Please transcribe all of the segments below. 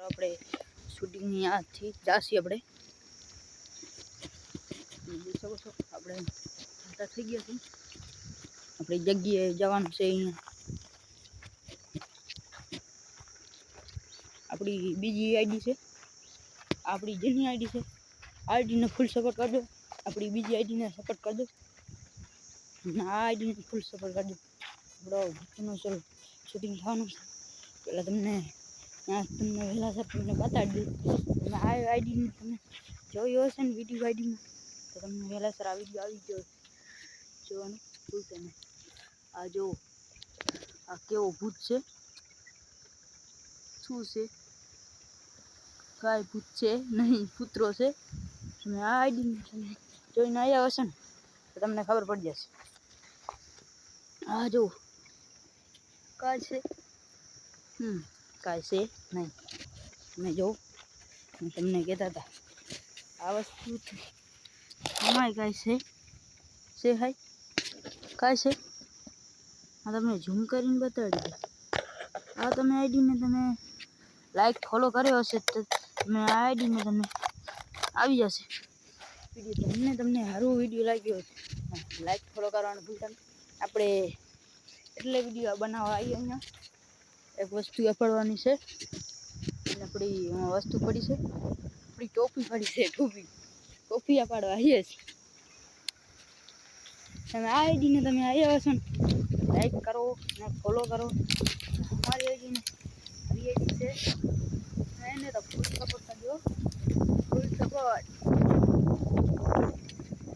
આપણે શૂટિંગની આજથી જાસી આપણે જોઈ શકો છો આપણે મોટા થઈ ગયા છે આપણે જગ્યાએ જવાનું છે અહીંયા આપણી બીજી આઈડી છે આપણી જેની આઈડી છે આઈડીને ફૂલ સપોર્ટ કરજો આપણી બીજી આઈડીને સપોર્ટ કરજો આ આઈડીને ફૂલ સપોર્ટ કરજો બરો ભૂતનો ચલો શૂટિંગ થવાનું છે પહેલાં તમને વહેલાસર તમને બતાડી દઉં તમે આ આઈડીને તમે જોયો હશે ને વિડીયો આઈડીમાં તો તમને વહેલાસર આ વિડીયો આવી ગયો જોવાનું ભૂલતો નહીં આ જો આ કેવો ભૂત છે શું છે કાંઈ ભૂત છે નહીં કૂતરો છે તમે આ આઈડીને તમે જોઈને આવ્યા હશે ને તો તમને ખબર પડી જશે આ જો કાંઈ છે કાંઈ છે નહીં તમે જો હું તમને કહેતા હતા આ વસ્તુ આમાંય કાંઈ છે હાય કાંઈ છે આ તમને ઝૂમ કરીને બતાડી દો આ તમે આઈડીને તમે લાઈક ફોલો કર્યો હશે તો તમે આ આઈડીને તમે આવી જશે વિડીયો તમને સારો વિડીયો લાગ્યો લાઈક ફોલો કરવાનું ભૂલતા નહીં આપણે એટલે વિડીયો બનાવવા આવીએ અહીંયા એક વસ્તુ અપાડવાની છે અને આપણી વસ્તુ પડી છે આપણી ટોપી પડી છે ટોપી અપાડવા આવીએ છીએ તમે આ આઈડીને તમે આવ્યા હશો ને લાઈક કરો અને ફોલો કરો અમારી આઈડીને આવી આઈડી છે એને તો ફૂલ સપોર્ટ કરજો ફૂલ સપોર્ટ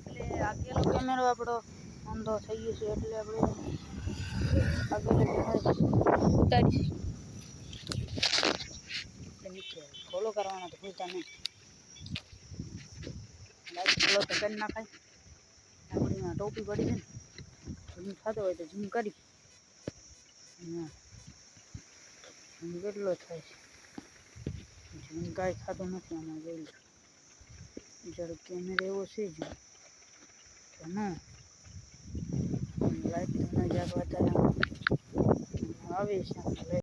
એટલે આગેલો કેમેરો આપણો અંધો થઈ ગયો છે એટલે આપણે આગળ ઉતારી એટલે નીચે ફોલો કરવાના તો ભૂલતા નહીં લાઈક ફોલો તો કરી નાખાય આપણી ટોપી પડી છે ને ઝૂમ થતો હોય તો ઝૂમ કરી કેટલો થાય છે ઝૂમ કાંઈ થતો નથી આમાં જોઈ લો જ્યારે કેમેરો એવો છે જ ના લાઈટ તમને જ્યાં વધારે આવે છે